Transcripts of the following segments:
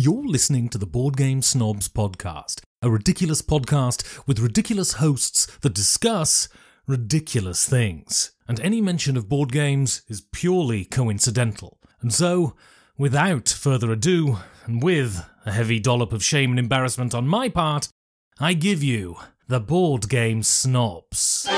You're listening to the Board Game Snobs podcast, a ridiculous podcast with ridiculous hosts that discuss ridiculous things. And any mention of board games is purely coincidental. And so, without further ado, and with a heavy dollop of shame and embarrassment on my part, I give you the Board Game Snobs.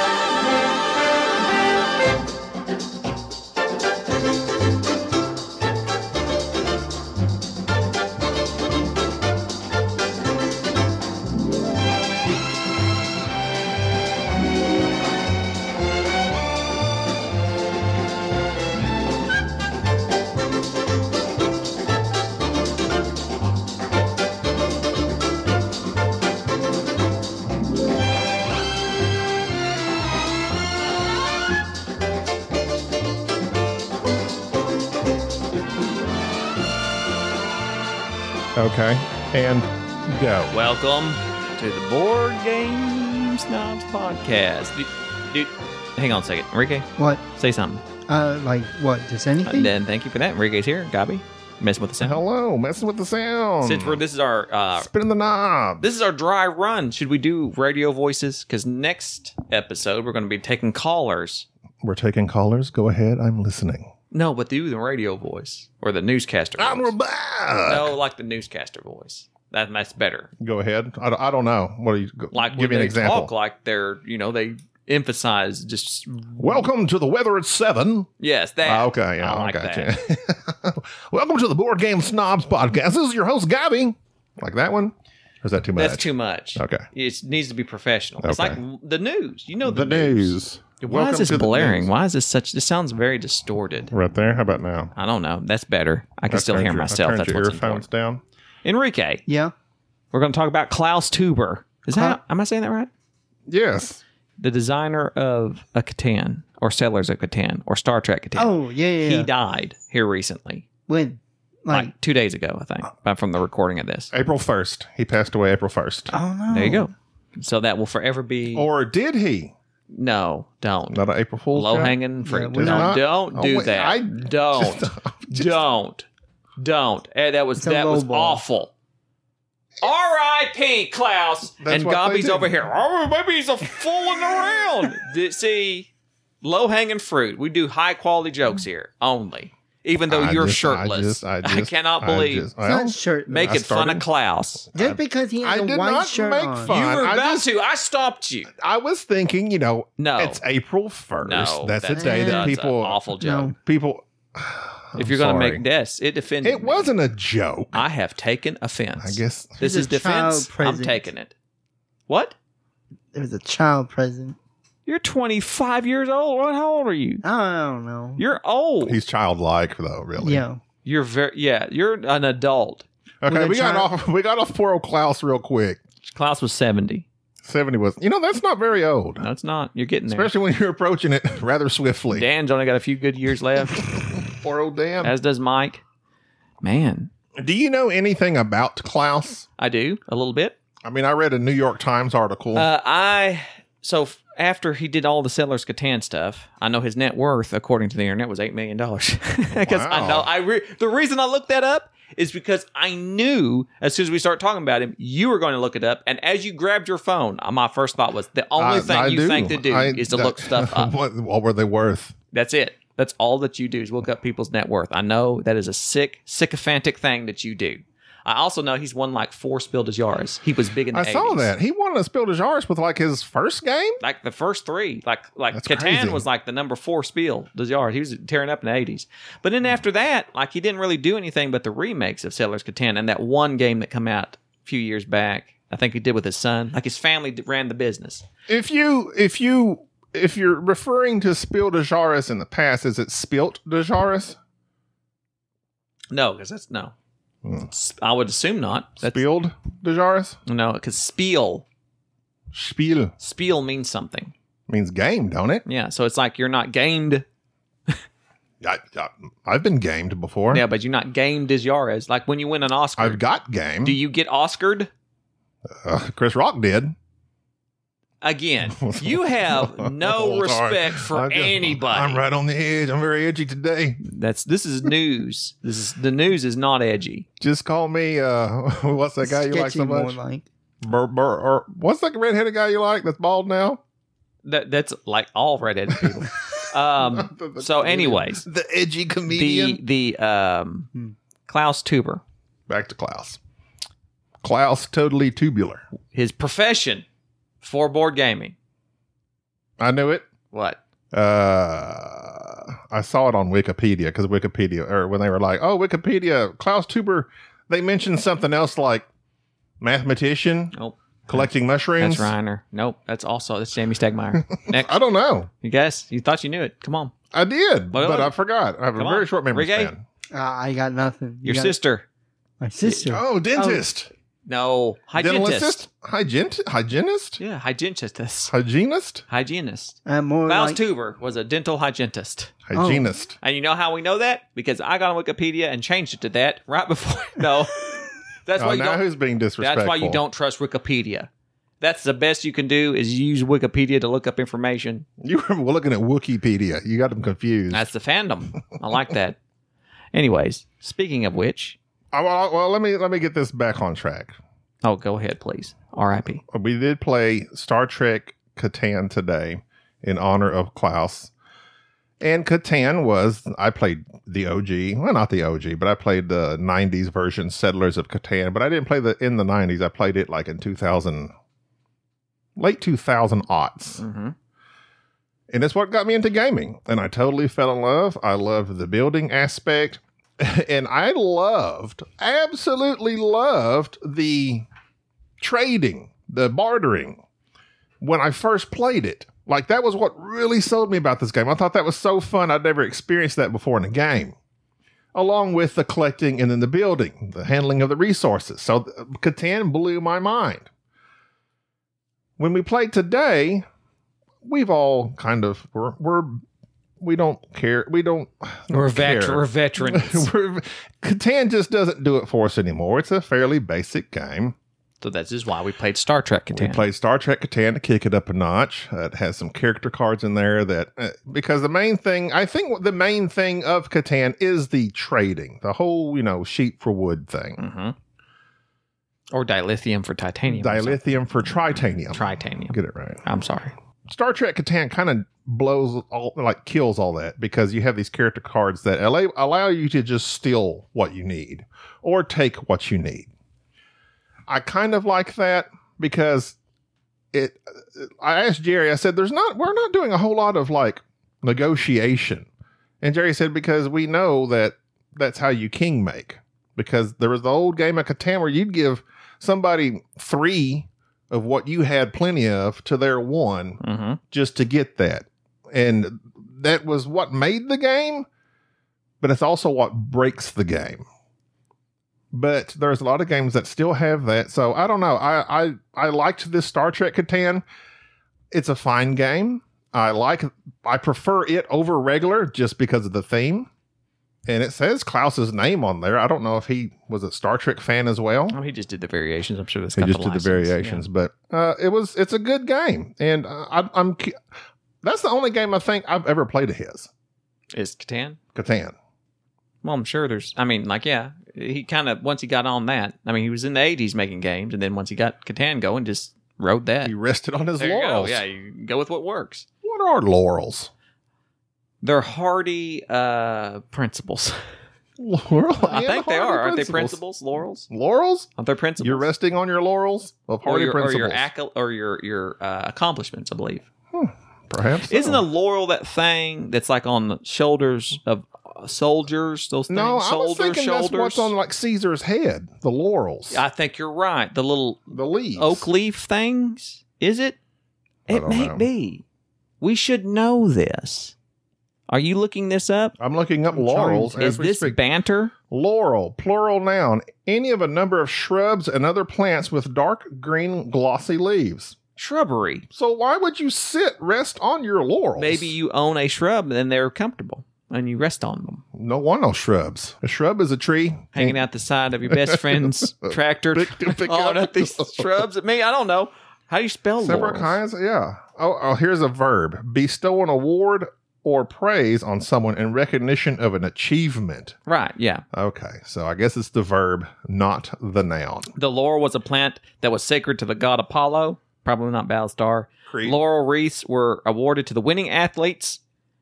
Okay, and go. Welcome to the Board Game Snobs podcast. Dude, hang on a second. Enrique? What? Say something. Like what? Just anything? Then thank you for that. Enrique's here. Gabi, messing with the sound. Hello, messing with the sound. Since this is our spinning the knob. This is our dry run. Should we do radio voices? Because next episode we're going to be taking callers. We're taking callers. Go ahead. I'm listening. No, but do the radio voice or the newscaster voice. And we're back. No, like the newscaster voice. That's better. Go ahead. I don't know. What are you? Like give me an example. Talk like they're they emphasize just. Welcome to the weather at 7. Yes, that. Okay, yeah, I like that. Welcome to the Board Game Snobs podcast. This is your host, Gabi. Like that one? Or is that too much? That's too much. Okay. It needs to be professional. Okay. It's like the news. You know the news. Why is this blaring? Why is this such... This sounds very distorted. Right there? How about now? I don't know. That's better. I can still hear myself. That's your what's earphones important. down. Enrique. Yeah? We're going to talk about Klaus Teuber. Am I saying that right? Yes. The designer of a Catan, or Settlers of Catan, or Star Trek Catan. Oh, yeah. He died here recently. When? Like 2 days ago, I think, from the recording of this. April 1st. He passed away April 1st. Oh, no. There you go. So that will forever be... Or did he? No, don't. Not an April Fool's Low joke? hanging fruit. Yeah, Don't do that. Don't. That was awful. R.I.P. Klaus. That's and what they Gabi's do. over here. Oh, maybe he's fooling around. See, low hanging fruit. We do high quality jokes here only. Even though you're shirtless. I cannot believe. It's not shirtless. Making fun of Klaus. Just because he has a white shirt on. Fun. You were about to. I stopped you. I was thinking, No. it's April 1st. No, that's a day that people... An awful joke. People... If you're going to make this, it offended It wasn't a joke. I have taken offense. I guess. This is defense. I'm taking it. What? There's a child present. You're 25 years old. How old are you? I don't know. You're old. He's childlike, though, really. Yeah. You're an adult. Okay, we got off poor old Klaus real quick. Klaus was 70. 70 was... that's not very old. No, it's not. You're getting there. Especially when you're approaching it rather swiftly. Dan's only got a few good years left. Poor old Dan. As does Mike. Man. Do you know anything about Klaus? I do, a little bit. I mean, I read a New York Times article. After he did all the Settlers Catan stuff, I know his net worth, according to the internet, was $8 million. Because Wow. I know the reason I looked that up is because I knew as soon as we started talking about him, you were going to look it up. And as you grabbed your phone, my first thought was the only thing you think to do is to look stuff up. What were they worth? That's it. That's all that you do is look up people's net worth. I know that is a sycophantic thing that you do. I also know he's won like 4 Spiel des Jahres. He was big in the 80s. I saw that. He won a Spiel des Jahres with like his first game? Like the first 3. Like That's Catan crazy. was like the number 4 Spiel des Jahres. He was tearing up in the 80s. But then after that, like he didn't really do anything but the remakes of Settlers Catan and that one game that came out a few years back. I think he did with his son. Like his family ran the business. If you're referring to Spiel des Jahres in the past, is it Spielt des Jahres? No, because that's no. I would assume not. That's, Spieled des Jahres? No, because Spiel means something. Means game, don't it? Yeah, so it's like you're not gamed. I've been gamed before. Yeah, but you're not gamed as Jahres. Like when you win an Oscar. I've got game. Do you get Oscared? Chris Rock did. Again, you have no respect for anybody. I'm right on the edge. I'm very edgy today. This is news. The news is not edgy. Just call me. What's that guy you like so much? Or what's that redheaded guy you like that's bald now? That's like all redheaded people. So, anyways, the edgy comedian, the Klaus Teuber. Back to Klaus. Klaus, totally tubular. His profession for board gaming. I knew it. What? I saw it on Wikipedia because Wikipedia, or when they were like, "Oh, Wikipedia, Klaus Teuber," they mentioned something else like mathematician. Nope. Collecting mushrooms. That's Reiner. Nope. That's Jamie Stegmaier. Next. I don't know. You guess? You thought you knew it. Come on. I did, but I forgot. I have a very short memory span. I got nothing. Your sister. My sister. Oh, dentist. No. Hygienist. Hygienist? Yeah, hygienist. Hygienist? Hygienist. More Klaus like... Teuber was a dental hygienist. Hygienist. And you know how we know that? Because I got on Wikipedia and changed it to that right before. No. That's why now who's being disrespectful? That's why you don't trust Wikipedia. That's the best you can do is use Wikipedia to look up information. You were looking at Wikipedia. You got them confused. That's the fandom. I like that. Anyways, speaking of which. Well, let me get this back on track. Oh, go ahead, please. R.I.P. We did play Star Trek Catan today in honor of Klaus. And Catan I played the OG. Well, not the OG, but I played the 90s version, Settlers of Catan. But I didn't play in the 90s. I played it like in 2000, late 2000 aughts. Mm-hmm. And it's what got me into gaming. And I totally fell in love. I loved the building aspect. And I absolutely loved the trading, the bartering when I first played it. Like, that was what really sold me about this game. I thought that was so fun. I'd never experienced that before in a game. Along with the collecting and then the building, the handling of the resources. So Catan blew my mind. When we played today, we've all kind of, we don't care. We're veterans. Catan just doesn't do it for us anymore. It's a fairly basic game. So this is why we played Star Trek Catan. We played Star Trek Catan to kick it up a notch. It has some character cards in there that, because the main thing of Catan is the trading, the whole, sheep for wood thing. Mm-hmm. Or dilithium for titanium. Dilithium for tritanium. Tritanium. Get it right. I'm sorry. Star Trek Catan kind of kills all that because you have these character cards that allow you to just steal what you need or take what you need. I kind of like that because I asked Jerry, I said, we're not doing a whole lot of like negotiation. And Jerry said, because we know that's how you king make. Because there was the old game of Catan where you'd give somebody 3 of what you had plenty of to their 1 just to get that. And that was what made the game, but it's also what breaks the game. But there's a lot of games that still have that. So I don't know. I liked this Star Trek Catan. It's a fine game. I prefer it over regular just because of the theme. And it says Klaus's name on there. I don't know if he was a Star Trek fan as well. Oh, he just did the variations. I'm sure that's he just did the variations. Yeah. But it's a good game. And that's the only game I think I've ever played of his. Is Catan? Catan. Well, I'm sure he kind of, once he got on that, he was in the 80s making games, and then once he got Catan going, just rode that. He rested on his laurels. Yeah, you go with what works. What are laurels? They're hardy principles. Laurel? I think they are. Aren't they principles? Laurels? Laurels? Aren't they principles? You're resting on your laurels of hardy principles. Or your accomplishments, I believe. Perhaps so. Isn't a laurel that thing that's like on the shoulders of soldiers? Those things? No, I was thinking that's what's on like Caesar's head. The laurels. I think you're right. The leaves. Oak leaf things. Is it? It may be. We should know this. Are you looking this up? I'm looking up laurels. Is this banter? Laurel, plural noun. Any of a number of shrubs and other plants with dark green glossy leaves. Shrubbery. So why would you rest on your laurels? Maybe you own a shrub and they're comfortable and you rest on them. No shrubs. A shrub is a tree. Hanging out the side of your best friend's tractor. Hauling up these shrubs at me. I don't know. How do you spell Several laurels? kinds? Yeah. Oh, here's a verb. Bestow an award or praise on someone in recognition of an achievement. Right, yeah. Okay, so I guess it's the verb, not the noun. The laurel was a plant that was sacred to the god Apollo, probably not Battlestar. Creed. Laurel wreaths were awarded to the winning athletes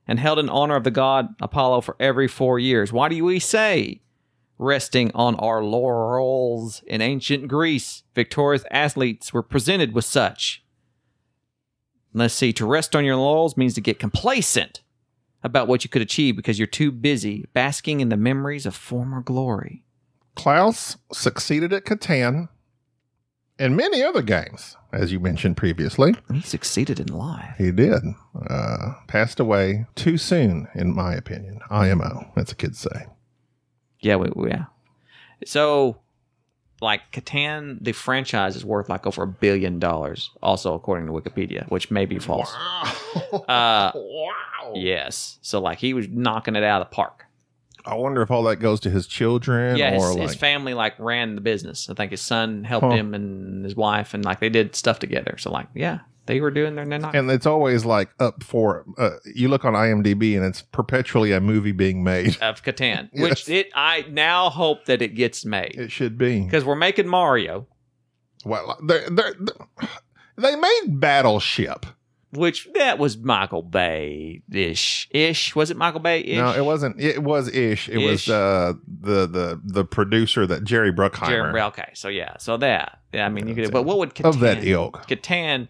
and held in honor of the god Apollo for every 4 years. Why do we say resting on our laurels? In ancient Greece, victorious athletes were presented with such. Let's see, to rest on your laurels means to get complacent about what you could achieve because you're too busy basking in the memories of former glory. Klaus succeeded at Catan and many other games, as you mentioned previously. He succeeded in life. He did. Passed away too soon, in my opinion. IMO, as the kids say. Yeah, yeah. So, like, Catan, the franchise is worth like over $1 billion, also according to Wikipedia, which may be false. Wow. Yes. So, like, he was knocking it out of the park. I wonder if all that goes to his children Yeah, or his family, like, ran the business. I think his son helped him and his wife, and, like, they did stuff together. So, like, yeah, they were doing their not. And it's always like up for you look on IMDb and it's perpetually a movie being made Of Catan, Yes. which I now hope that it gets made. It should be. Because we're making Mario, Well, they made Battleship. which that was Michael Bay-ish. Was it Michael Bay-ish? No, it wasn't. It was Ish. It was Ish. the producer that Jerry Bruckheimer Okay, so yeah, so that. Yeah, I mean, you could. But what would Catan, of that ilk. Catan,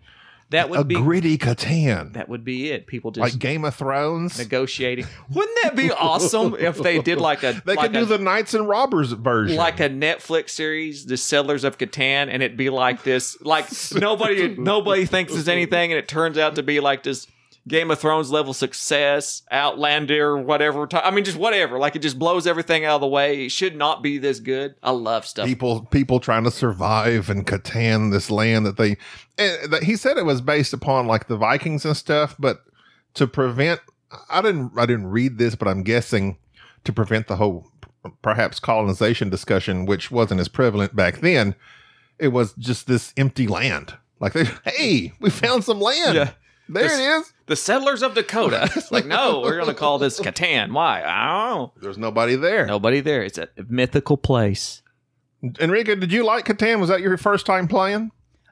that would A be gritty Catan, that would be it. People just like Game of Thrones. negotiating. Wouldn't that be awesome if they did like a They like could do the Knights and Robbers version, like a Netflix series, The Settlers of Catan, and it'd be like this, like nobody thinks there's anything, and it turns out to be like this Game of Thrones level success, Outlander, whatever. I mean, just whatever. Like it just blows everything out of the way. It should not be this good. I love stuff. people trying to survive in Catan, this land that they. He said it was based upon like the Vikings and stuff, but to prevent, I didn't read this, but I'm guessing to prevent the whole perhaps colonization discussion, which wasn't as prevalent back then. It was just this empty land. Like hey, we found some land. Yeah. There it is. The Settlers of Dakota. It's like, no, we're going to call this Catan. Why? I don't know. There's nobody there. Nobody there. It's a mythical place. Enrique, did you like Catan? Was that your first time playing?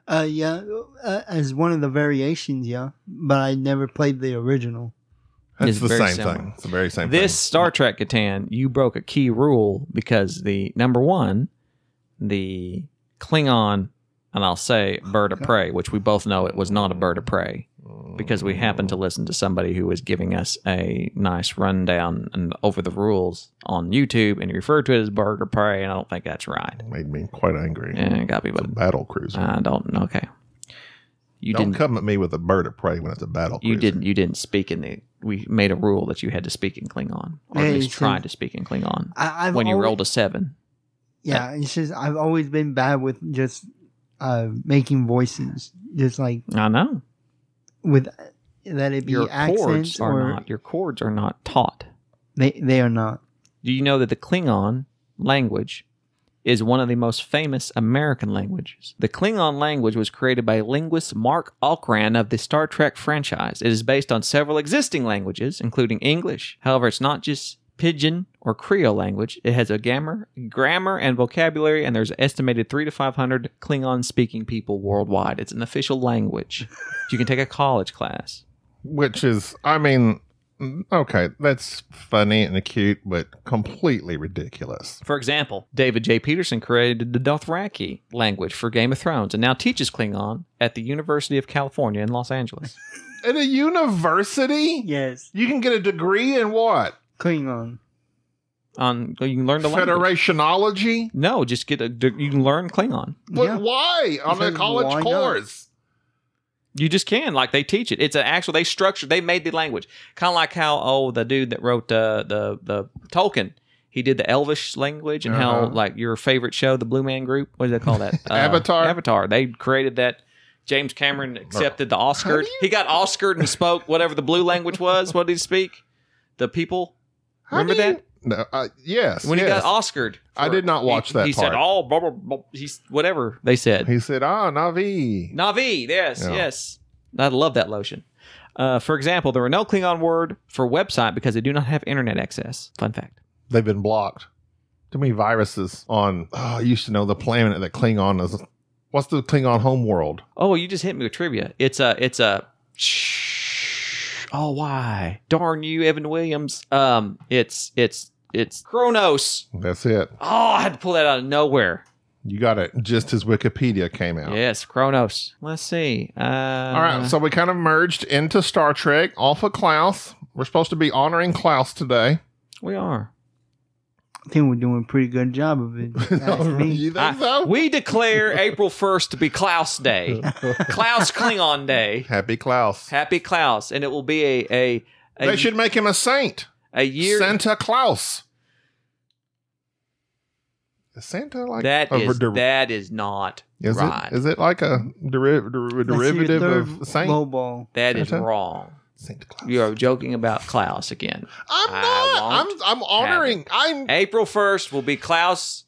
Yeah, as one of the variations, yeah. But I never played the original. It's It's the very same similar. thing. It's the very same This thing. Star Trek Catan, you broke a key rule because the number one, the Klingon, and I'll say bird of prey, which we both know it was not a bird of prey because we happened to listen to somebody who was giving us a nice rundown and over the rules on YouTube, and he referred to it as bird of prey, and I don't think that's right. Made me quite angry. Yeah, it got me, It's a but battle cruiser. I don't. Okay, you Don't didn't. come at me with a bird of prey when it's a battle cruiser. You didn't speak in the. We made a rule that you had to speak in Klingon, or at Hey, least so- try to speak in Klingon I've when you always- rolled a 7. Yeah, it's just I've always been bad with just making voices, just like I know. with that it be Your accents chords are or not. Your chords are not taught. they are not. Do you know that the Klingon language is one of the most famous American languages? The Klingon language was created by linguist Mark Alkran of the Star Trek franchise. It is based on several existing languages, including English. However, it's not just Pidgin or Creole language. It has a grammar and vocabulary, and there's estimated 300 to 500 Klingon-speaking people worldwide. It's an official language. You can take a college class. Which is, I mean, okay, that's funny and cute, but completely ridiculous. For example, David J. Peterson created the Dothraki language for Game of Thrones and now teaches Klingon at the University of California in Los Angeles. At a university? Yes, You can get a degree in what? Klingon. You can learn the language. Federationology? No, just you can learn Klingon. Yeah. Why? On a Because college why not? course? You just can. Like, they teach it. It's an actual, they made the language. Kind of like how, the dude that wrote the Tolkien, he did the Elvish language, and how, like, your favorite show, the Blue Man Group, what do they call that? Avatar. They created that. James Cameron accepted the Oscar. He got Oscared and spoke whatever the blue language was. What did he speak? The people. Remember that? No, yes. When he got Oscared. I did not watch that He part. said, oh, blah, blah, blah. He's whatever they said. He said, Navi. Navi, yes, Yeah. yes. I love that lotion. For example, there were no Klingon word for website because they do not have internet access. Fun fact. They've been blocked. Too many viruses on, I used to know the planet that Klingon is. What's the Klingon homeworld? Oh, you just hit me with trivia. It's a oh, why? Darn you, Evan Williams. It's Kronos. That's it. Oh, I had to pull that out of nowhere. You got it just as Wikipedia came out. Yes, Kronos. Let's see. All right, so we kind of merged into Star Trek off of Klaus. We're supposed to be honoring Klaus today. We are. I think we're doing a pretty good job of it. Ask me. You think so? We declare April 1st to be Klaus Day. Klaus Klingon Day. Happy Klaus. Happy Klaus. And it will be a They should make him a saint. a year. Santa Claus. Is Santa like That is not is right. Is it like a derivative of saint? Low ball. That is Santa? wrong. Saint Claus. You are joking about Klaus again. I'm I not. won't I'm honoring. April 1st will be Klaus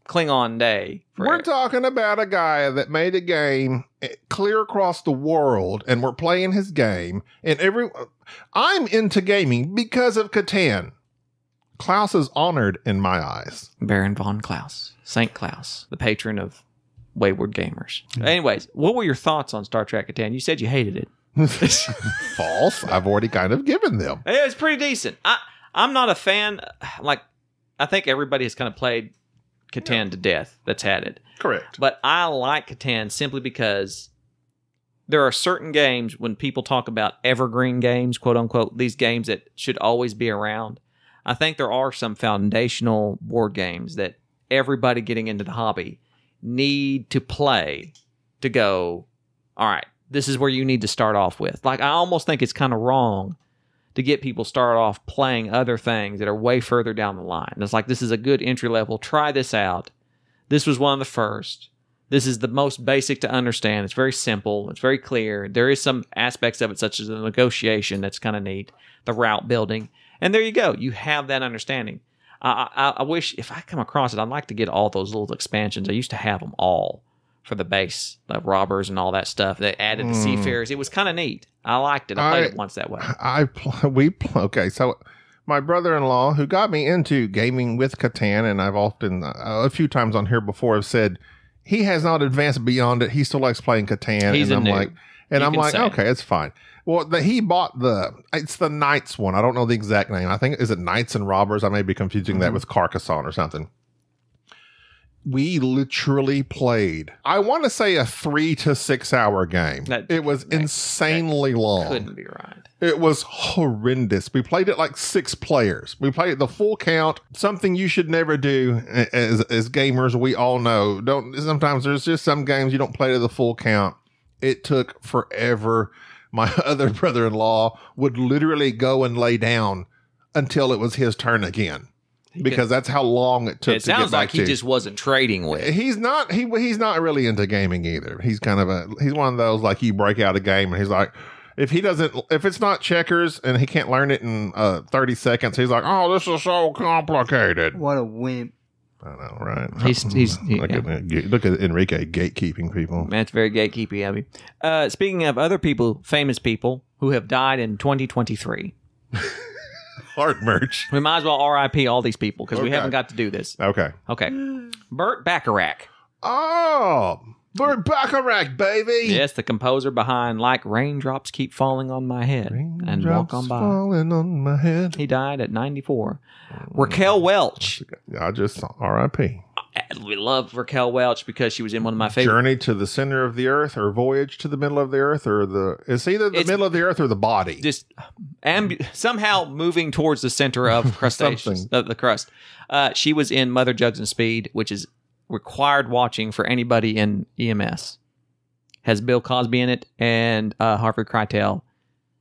Klingon Day. We're talking about a guy that made a game clear across the world, and we're playing his game. And I'm into gaming because of Catan. Klaus is honored in my eyes. Baron von Klaus. Saint Klaus, the patron of wayward gamers. Anyways, what were your thoughts on Star Trek Catan? You said you hated it. False. I've already kind of given them. It's pretty decent. I'm not a fan. Like, I think everybody has kind of played Catan to death that's had it. Correct. But I like Catan simply because there are certain games when people talk about evergreen games, quote unquote, these games that should always be around. I think there are some foundational board games that everybody getting into the hobby need to play to go, all right, this is where you need to start off with. Like, I almost think it's kind of wrong to get people started off playing other things that are way further down the line. It's like, this is a good entry level. Try this out. This was one of the first. This is the most basic to understand. It's very simple. It's very clear. There is some aspects of it, such as the negotiation, that's kind of neat. The route building. And there you go. You have that understanding. I wish, if I come across it, I'd like to get all those little expansions. I used to have them all for the base, the robbers and all that stuff. They added the seafarers. It was kind of neat. I liked it. I played it once that way. Okay, so my brother-in-law, who got me into gaming with Catan, and I've often, a few times on here before, have said he has not advanced beyond it. He still likes playing Catan. He's and a I'm noob. like, okay, it's fine. Well, he bought it's the Knights one. I don't know the exact name. I think, is it Knights and Robbers? I may be confusing that with Carcassonne or something. We literally played, I want to say, a 3 to 6 hour game. It was insanely long. Couldn't be right. It was horrendous. We played it like 6 players. We played it the full count. Something you should never do as gamers. We all know. Sometimes there's just some games you don't play to the full count. It took forever. My other brother-in-law would literally go and lay down until it was his turn again. Because that's how long it took to get back to. It sounds like he just wasn't trading with. He's not really into gaming either. He's he's one of those, like, you break out a game and he's like, if it's not checkers and he can't learn it in 30 seconds, he's like, oh, this is so complicated. What a wimp. I know, right? Look at Enrique gatekeeping people. That's very gatekeepy of you. Speaking of other people, famous people who have died in 2023. Art merch. We might as well RIP all these people because we haven't got to do this. Okay. Burt Bacharach. Oh, Burt Bacharach, baby. Yes, the composer behind Like Raindrops Keep Falling on My Head and Walk On By. Falling on my head. He died at 94. Raquel Welch. I just saw RIP. We love Raquel Welch because she was in one of my favorite. Journey to the Center of the Earth, or Voyage to the Middle of the Earth, or it's either the middle of the Earth or the body. Just somehow moving towards the center of crustaceans, the crust. She was in Mother Jugs and Speed, which is required watching for anybody in EMS. Has Bill Cosby in it and Harvey Keitel.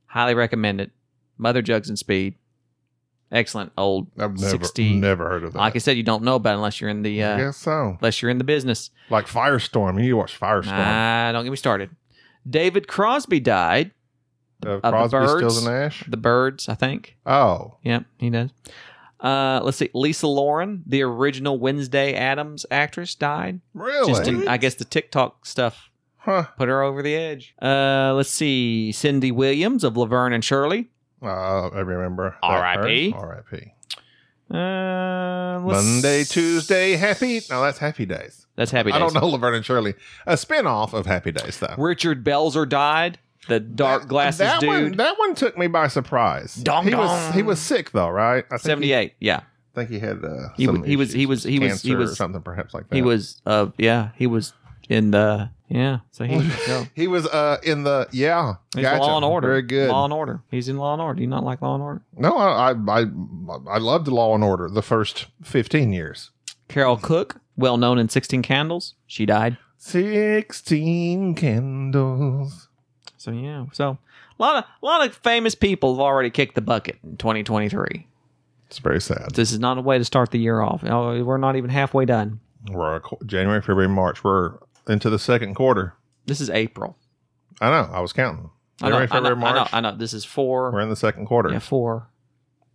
Highly recommend it. Mother Jugs and Speed. Excellent old I've 60. never heard of that. Like I said, you don't know about it unless you're in the I guess so. Unless you're in the business. Like Firestorm. You watch Firestorm. Don't get me started. David Crosby died. Crosby, Stills, and Nash? The Birds, I think. Oh. Yep, he does. Let's see. Lisa Lauren, the original Wednesday Addams actress, died. Really? Just I guess the TikTok stuff put her over the edge. Let's see. Cindy Williams of Laverne and Shirley. I remember. R.I.P. R.I.P. Monday, Tuesday, Happy. No, that's Happy Days. That's Happy Days. I don't know Laverne and Shirley. A spinoff of Happy Days, though. Richard Belzer died. The dark glasses dude. That one took me by surprise. He was sick though, right? I think 78. Yeah. I think he had he was or something perhaps like that. He was in the So he was in the He's gotcha. Law and Order. Very good. Law and Order. He's in Law and Order. Do you not like Law and Order? No, I loved Law and Order the first 15 years. Carol Cook, well known in 16 Candles, she died. 16 Candles. So a lot of famous people have already kicked the bucket in 2023. It's very sad. This is not a way to start the year off. We're not even halfway done. We're January, February, March. We're into the second quarter. This is April. I know. I was counting. January, February, March. I know. This is 4. We're in the second quarter. Yeah, 4.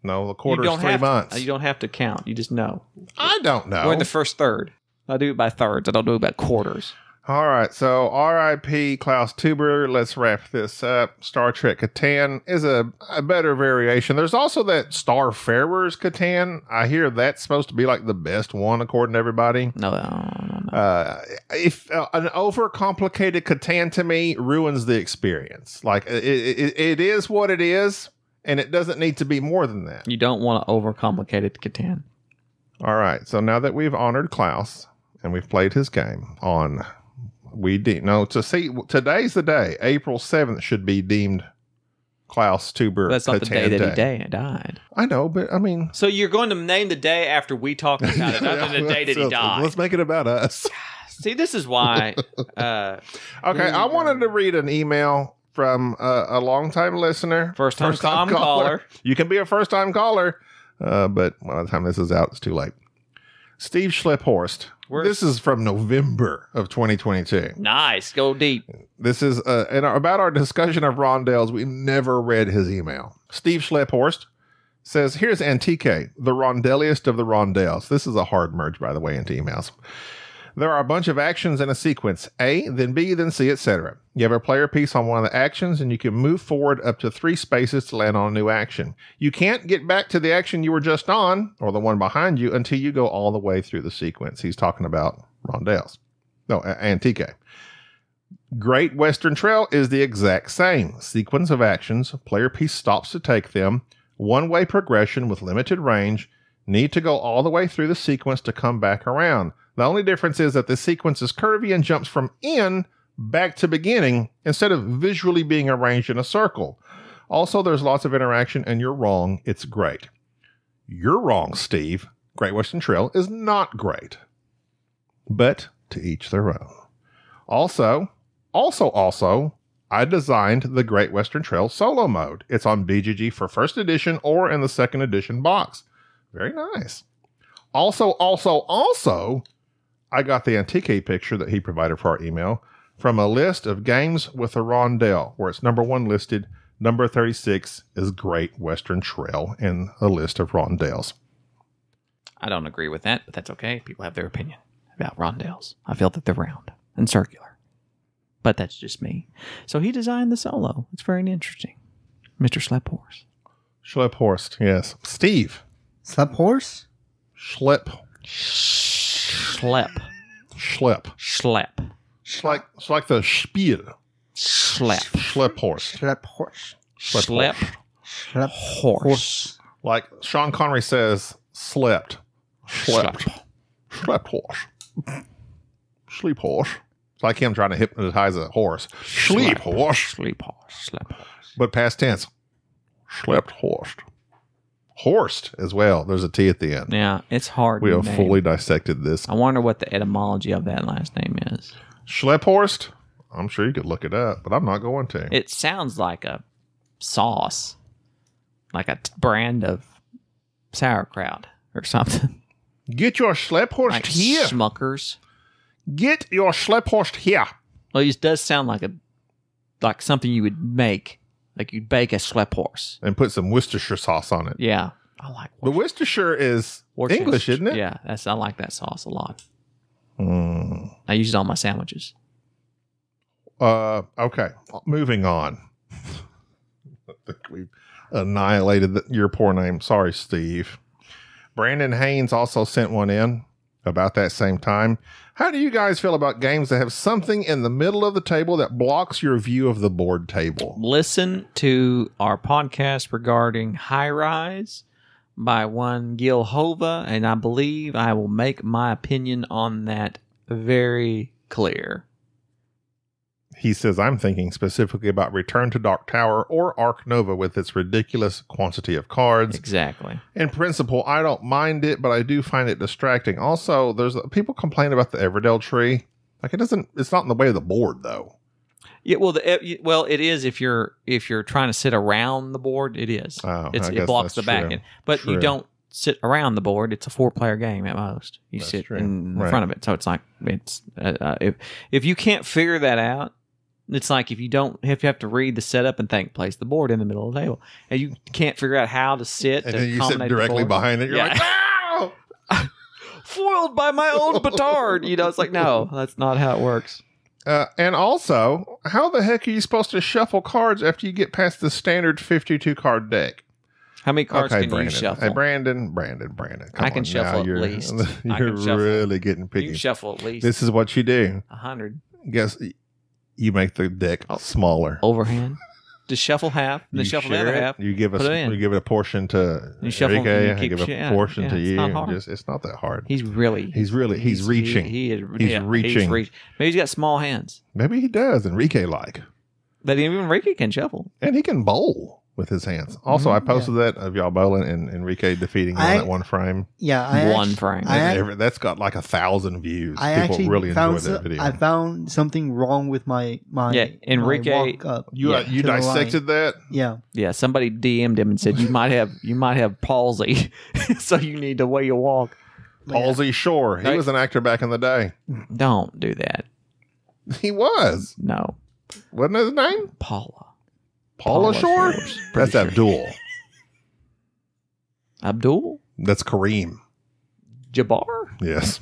No, the quarter is 3 months. You don't have to count. You just know. I don't know. We're in the first third. I do it by thirds. I don't do it by quarters. All right, so R.I.P. Klaus Teuber. Let's wrap this up. Star Trek Catan is a better variation. There's also that Starfarers Catan. I hear that's supposed to be like the best one, according to everybody. No. If an overcomplicated Catan to me ruins the experience. Like it is what it is, and it doesn't need to be more than that. You don't want an overcomplicated Catan. All right, so now that we've honored Klaus and we've played his game on... today's the day. April 7th should be deemed Klaus Teuber. That's not the day that he died. I know, but I mean... So you're going to name the day after we talked about it, not the day that he died. Let's make it about us. See, this is why... okay, I wanted to read an email from a longtime listener. First-time caller. You can be a first-time caller, but by the time this is out, it's too late. Steve Schlepphorst. This is from November of 2022. Nice. Go deep. This is about our discussion of rondelles. We never read his email. Steve Schlepphorst says, here's Antique, the rondelliest of the rondelles. This is a hard merge, by the way, into emails. There are a bunch of actions in a sequence, A, then B, then C, etc. You have a player piece on one of the actions, and you can move forward up to 3 spaces to land on a new action. You can't get back to the action you were just on, or the one behind you, until you go all the way through the sequence. He's talking about rondelles. No, Antique. Great Western Trail is the exact same. Sequence of actions, player piece stops to take them, one-way progression with limited range, need to go all the way through the sequence to come back around. The only difference is that the sequence is curvy and jumps from end back to beginning instead of visually being arranged in a circle. Also, there's lots of interaction, and you're wrong. It's great. You're wrong, Steve. Great Western Trail is not great. But to each their own. Also, I designed the Great Western Trail solo mode. It's on BGG for first edition or in the second edition box. Very nice. Also, I got the Antique picture that he provided for our email from a list of games with a rondelle, where it's number 1 listed. Number 36 is Great Western Trail in a list of rondelles. I don't agree with that, but that's okay. People have their opinion about rondelles. I feel that they're round and circular, but that's just me. So he designed the solo. It's very interesting. Mr. Schlepphorst. Schlepphorst, yes. Steve. Schlepphorst? Schlep. It's like the Spiel. Schlepphorst. Schlepphorst. Like Sean Connery says, slept. Schlepphorst. Schlepphorst. It's like him trying to hypnotize a horse. Schlepphorst. But past tense. Schlepphorst. Horst as well. There's a T at the end. Yeah, it's hard. We have fully dissected this. I wonder what the etymology of that last name is. Schlepphorst? I'm sure you could look it up, but I'm not going to. It sounds like a sauce, like a brand of sauerkraut or something. Get your Schlepphorst like here. Schmuckers. Get your Schlepphorst here. Well, it does sound like something you would make. Like you'd bake a Schlepphorst. And put some Worcestershire sauce on it. Yeah. I like But Worcestershire is English, isn't it? Yeah, I like that sauce a lot. Mm. I use it on my sandwiches. Okay, moving on. I think we've annihilated your poor name. Sorry, Steve. Brandon Haynes also sent one in about that same time. How do you guys feel about games that have something in the middle of the table that blocks your view of the board table? Listen to our podcast regarding High Rise by one Gil Hova, and I believe I will make my opinion on that very clear. He says, I'm thinking specifically about Return to Dark Tower or Ark Nova with its ridiculous quantity of cards. Exactly. In principle, I don't mind it, but I do find it distracting. Also, there's people complain about the Everdell tree. Like it's not in the way of the board though. Yeah, well, it is if you're trying to sit around the board. It is. Oh, It blocks the back end, but you don't sit around the board. It's a 4-player game at most. You sit in the front of it, so it's like if you can't figure that out. It's like if you have to read the setup and think, place the board in the middle of the table, and you can't figure out how to sit. And then you sit directly behind it. You're like, no! Foiled by my own petard. It's like, no, that's not how it works. And also, how the heck are you supposed to shuffle cards after you get past the standard 52 card deck? How many cards can Brandon. you shuffle? Hey, Brandon. I can shuffle at least. You're really getting picky. You can shuffle at least. This is what you do. 100. Guess you make the deck smaller. Overhand. Just shuffle half. Then shuffle the other half. You give it a portion to Enrique. I give a portion to you. It's not that hard. He's reaching. He's reaching. He's reaching. Maybe he's got small hands. Maybe he does. Enrique But even Enrique can shuffle. And he can bowl with his hands. Also, I posted that of y'all bowling and Enrique defeating on that one frame. Yeah, one frame. That's got like 1,000 views. I People actually really enjoyed that video. I found something wrong with my Enrique. my walk up. You dissected that? Yeah. Somebody DM'd him and said you might have palsy, so you need the way you walk. Palsy Shore. He was an actor back in the day. Don't do that. He was. No. Wasn't his name? Paula Shore? That's sure. Abdul. Abdul? That's Kareem. Jabbar? Yes.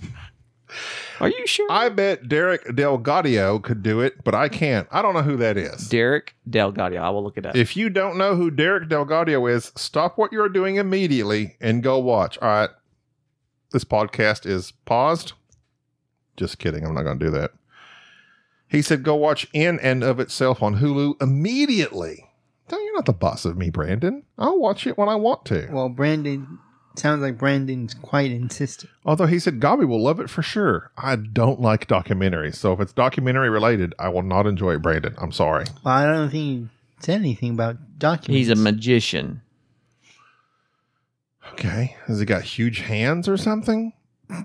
Are you sure? I bet Derek Delgadio could do it, but I can't. I don't know who that is. Derek Delgadio. I will look it up. If you don't know who Derek Delgadio is, stop what you're doing immediately and go watch. All right. This podcast is paused. Just kidding. I'm not going to do that. He said, go watch In and of Itself on Hulu immediately. No, you're not the boss of me, Brandon. I'll watch it when I want to. Well, sounds like Brandon's quite insistent. Although he said, Gobby will love it for sure. I don't like documentaries. So if it's documentary related, I will not enjoy it, Brandon. I'm sorry. Well, I don't think he said anything about documentaries. He's a magician. Okay. Has he got huge hands or something?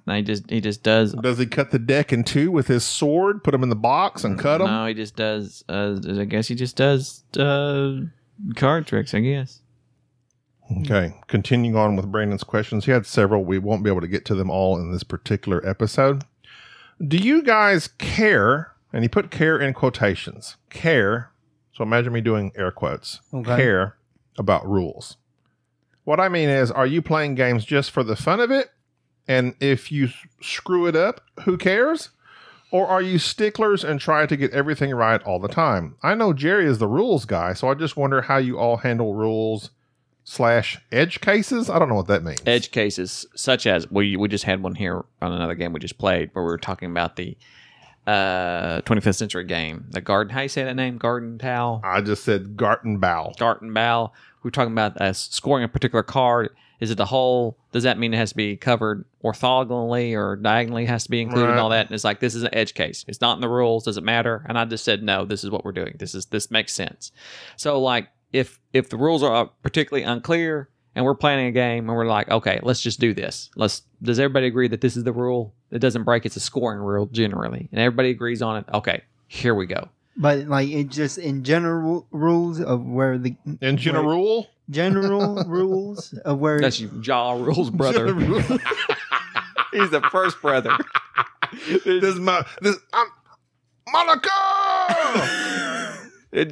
No, he just does. Does he cut the deck in two with his sword, put them in the box and cut them? No, he just does. I guess he just does card tricks, I guess. Okay. Continuing on with Brandon's questions. He had several. We won't be able to get to them all in this particular episode. Do you guys care? And he put care in quotations. Care. So imagine me doing air quotes. Okay. Care about rules. What I mean is, are you playing games just for the fun of it? And if you screw it up, who cares? Or are you sticklers and try to get everything right all the time? I know Jerry is the rules guy, so I just wonder how you all handle rules / edge cases. I don't know what that means. Edge cases, such as we just had one here on another game we just played where we were talking about the 25th century game. The Garden, how you say that name? Garden Towel? I just said Garten Bow. Garten Bow. We were talking about scoring a particular card. Is it the whole? Does that mean it has to be covered orthogonally or diagonally? Has to be included and all that? And it's like, this is an edge case. It's not in the rules. Does it matter? And I just said, no, this is what we're doing. This makes sense. So like, if the rules are particularly unclear and we're planning a game and we're like, okay, let's just do this. Does everybody agree that this is the rule? It doesn't break. It's a scoring rule generally. And everybody agrees on it. Okay, here we go. But like, it's just in general rules of where the... In general? General rules of where... That's your jaw rules, brother. He's the first brother. I'm Monaco!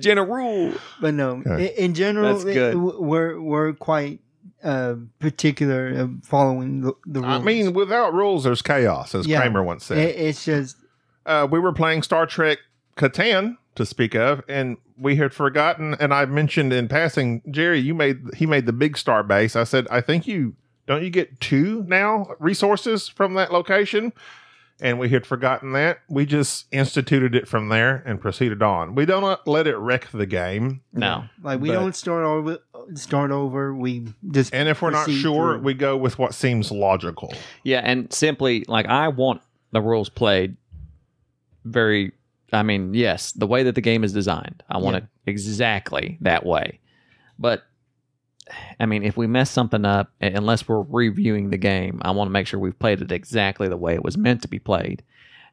General. But no, okay. in general, that's good. we're quite particular following the rules. I mean, without rules, there's chaos, as Kramer once said. It's just we were playing Star Trek Catan, to speak of, and we had forgotten, and I mentioned in passing, Jerry, he made the big star base. I said, I think don't you get 2 now resources from that location? And we had forgotten that. We just instituted it from there and proceeded on. We don't let it wreck the game. No. Like, we don't start over. We just And if we're not sure, through. we go with what seems logical. Yeah, and simply, like, I want the rules played very, I mean, yes, the way that the game is designed. I want it exactly that way. But, I mean, if we mess something up, unless we're reviewing the game, I want to make sure we've played it exactly the way it was meant to be played.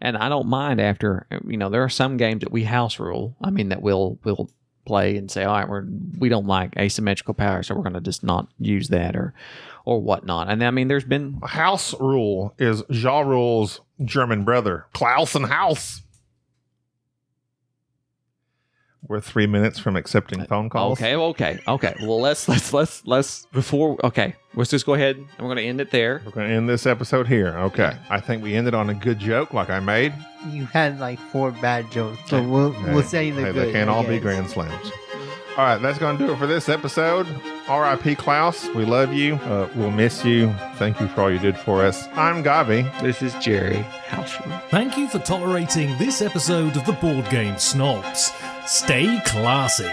And I don't mind after, there are some games that we house rule. I mean, that we'll play and say, all right, we don't like asymmetrical power, so we're going to just not use that or whatnot. And I mean, there's been... House rule is Ja Rule's German brother, Klaus and House. We're 3 minutes from accepting phone calls. Okay. Well, let's just go ahead and we're going to end it there. We're going to end this episode here. Okay. I think we ended on a good joke like I made. You had like 4 bad jokes, so we'll say the good. They can't all be grand slams. All right, that's going to do it for this episode. R.I.P. Klaus. We love you. We'll miss you. Thank you for all you did for us. I'm Gavi. This is Jerry. Thank you for tolerating this episode of the Board Game Snobs. Stay classy.